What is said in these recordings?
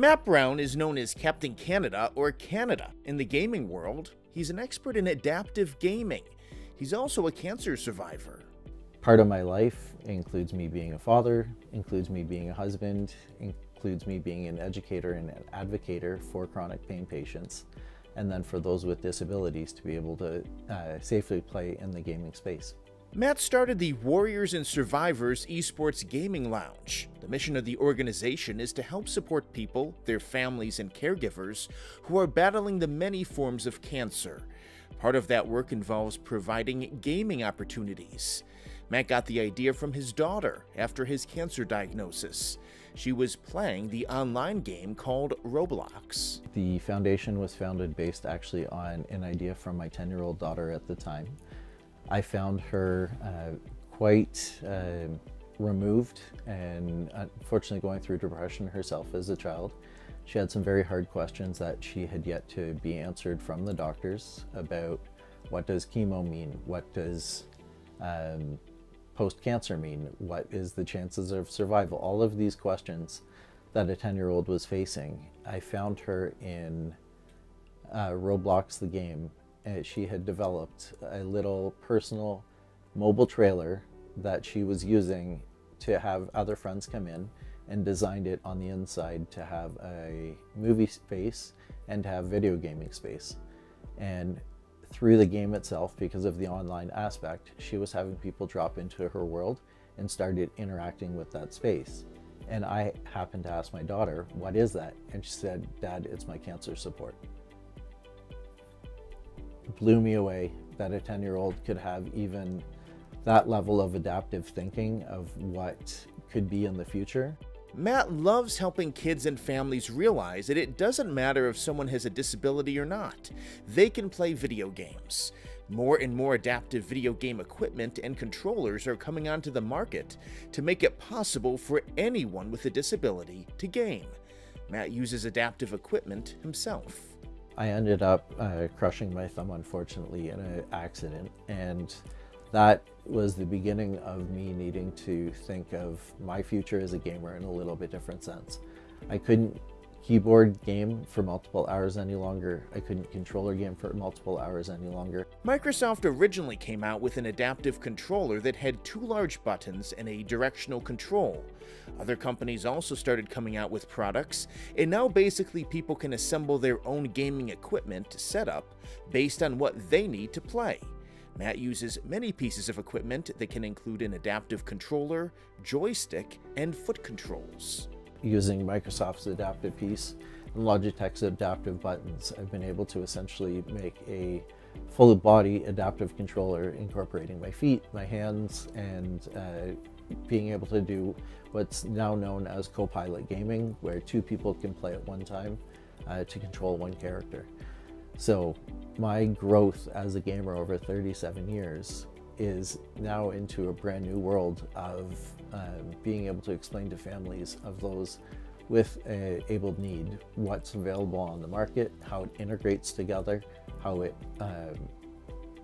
Matt Brown is known as Captain Canada or Canada in the gaming world. He's an expert in adaptive gaming. He's also a cancer survivor. Part of my life includes me being a father, includes me being a husband, includes me being an educator and an advocator for chronic pain patients, and then for those with disabilities to be able to safely play in the gaming space. Matt started the Warriors and Survivors Esports Gaming Lounge. The mission of the organization is to help support people, their families, and caregivers who are battling the many forms of cancer. Part of that work involves providing gaming opportunities. Matt got the idea from his daughter after his cancer diagnosis. She was playing the online game called Roblox. The foundation was founded based actually on an idea from my 10-year-old daughter at the time. I found her quite removed and unfortunately going through depression herself as a child. She had some very hard questions that she had yet to be answered from the doctors about what does chemo mean, what does post-cancer mean, what is the chances of survival, all of these questions that a 10-year-old was facing. I found her in Roblox the game. She had developed a little personal mobile trailer that she was using to have other friends come in, and designed it on the inside to have a movie space and to have video gaming space. And through the game itself, because of the online aspect, she was having people drop into her world and started interacting with that space. And I happened to ask my daughter, "What is that?" And she said, "Dad, it's my cancer support." Blew me away that a 10-year-old could have even that level of adaptive thinking of what could be in the future. Matt loves helping kids and families realize that it doesn't matter if someone has a disability or not. They can play video games. More and more adaptive video game equipment and controllers are coming onto the market to make it possible for anyone with a disability to game. Matt uses adaptive equipment himself. I ended up crushing my thumb, unfortunately, in an accident, and that was the beginning of me needing to think of my future as a gamer in a little bit different sense. I couldn't keyboard game for multiple hours any longer. I couldn't controller game for multiple hours any longer. Microsoft originally came out with an adaptive controller that had 2 large buttons and a directional control. Other companies also started coming out with products, and now basically people can assemble their own gaming equipment setup based on what they need to play. Matt uses many pieces of equipment that can include an adaptive controller, joystick, and foot controls. Using Microsoft's adaptive piece and Logitech's adaptive buttons, I've been able to essentially make a full body adaptive controller incorporating my feet, my hands, and being able to do what's now known as co-pilot gaming, where 2 people can play at one time to control 1 character. So my growth as a gamer over 37 years is now into a brand new world of being able to explain to families of those with a able need what's available on the market, how it integrates together, how it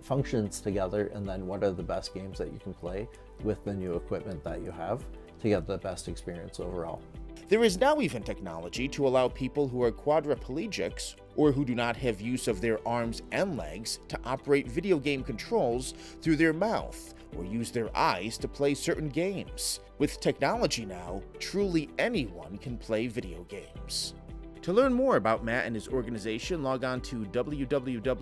functions together, and then what are the best games that you can play with the new equipment that you have to get the best experience overall. There is now even technology to allow people who are quadriplegics or who do not have use of their arms and legs to operate video game controls through their mouth or use their eyes to play certain games. With technology now, truly anyone can play video games. To learn more about Matt and his organization, log on to www.wsegl.ca.